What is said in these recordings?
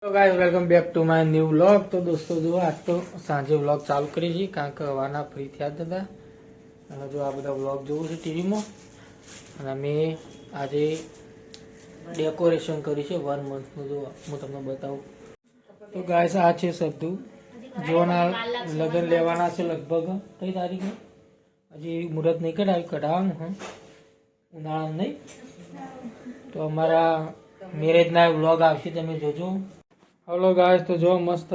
તો guys welcome back to my new vlog. તો દોસ્તો જો આજ તો સાંજે વ્લોગ ચાલુ કરી છે કારણ કે હવાના ફ્રી થયા જ હતા અને જો આ બધા વ્લોગ જોવું છે ટીવીમાં અને અમે આજે ડેકોરેશન કર્યું છે 1 મંથનું। જો હું તમને બતાવું તો ગાઈસ આ છે સદ્ધુ જોના લગ્ન લેવાના છે લગભગ કઈ તારીખે હજી મુહૂર્ત નહીં કઢાવવાનું હા ઉનાળામાં નહીં તો અમારા મેરેજના વ્લોગ આવશે તમે જોજો। હલો ગાઈસ તો જો મસ્ત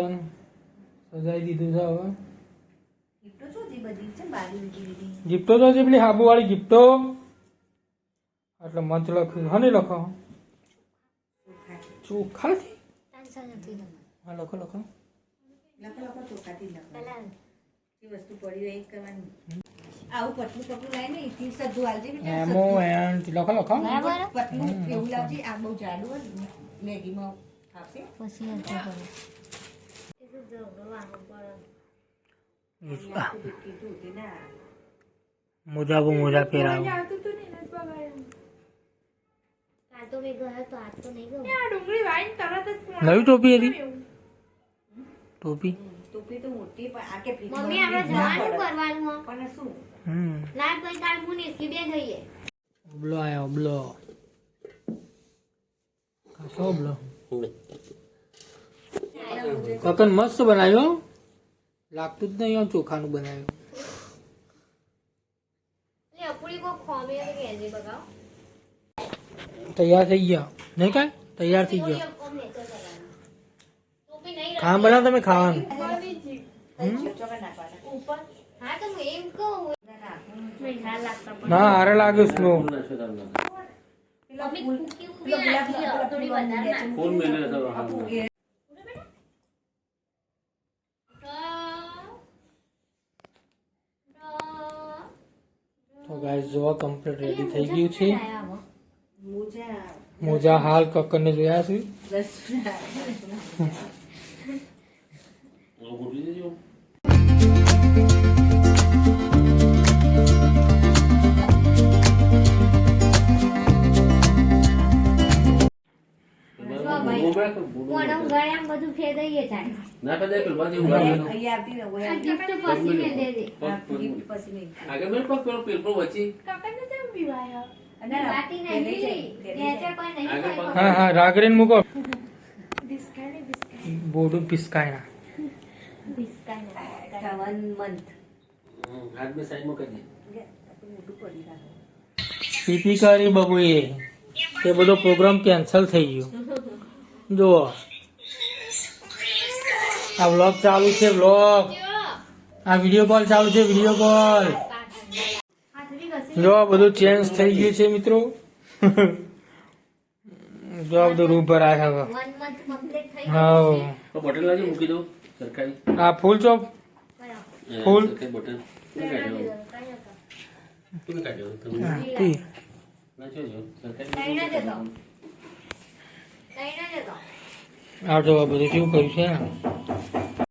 સજાઈ દીધું છે હવે ગિફ્ટો તો છે પેલી હાબુ વાળી ગિફ્ટો એટલે મંચ લખ્યું હને લખો ચોખાથી હા લખો લખો મોજા પહેરાવ નવી ટોપી હતી ટોપી તો મોટી પણ આ કે મમ્મી આપણે જવાનું કરવાનું પણ શું ના કોઈ કાલ મુની કે બે જઈએ ઓબલો આયો ઓબલો કાસો ઓબલો કકન મસ્ત બનાવ્યો લાગતું જ નહીં ચોખાનું બનાવ્યું લે અપડી કો ખોમે કે જે બગાવ તૈયાર થઈ ગયા નહીં કાંઈ તૈયાર થઈ ગયો ખાવા બનાવ તમે ખાવાનું હા તો હું એમ કહું ના હારે લાગે સ્નો તો ગાઈસ જો કમ્પ્લીટ રેડી થઈ ગયું છે મોજા હાલ કક્કરને જોયા છે બધું ફેરવીએ થાય ના કદે પેલ બાજુ અહીંયા આવતી ને ઓય ગિફ્ટ પછી મેં દે દે ગિફ્ટ પછી નહીં આગળ મેલ પગ પેલો પેલ પર વચ્ચી કાકાને કેમ પીવાયો અને બાકી નહીં નેચર કોઈ નહીં હા હા રાગરીન મૂકો બિસ્કાઈ બોડું પિસકાય ના બિસ્કાઈ 1 મંથ હાથ મે સાઈડ માં કરી મોટું પડી રાખો પીપી કરી બબુએ તે બધો પ્રોગ્રામ કેન્સલ થઈ ગયો જો આ વ્લોગ ચાલુ છે વ્લોગ આ વિડિયો કોલ ચાલુ છે વિડિયો કોલ જો બધું ચેન્જ થઈ ગયું છે મિત્રો જો બધું રૂપ ભરાય હવે 1 મંથ કમ્પ્લીટ થઈ હા તો બોટલ લાજી મૂકી દો સરકારી આ ફૂલ ચોપ ફૂલ સરકારી બોટલ તું કાઢ્યો તમે ટી ના જોજો સરકારી લઈને જતો આ જો આ બધું કેવું કર્યું છે ને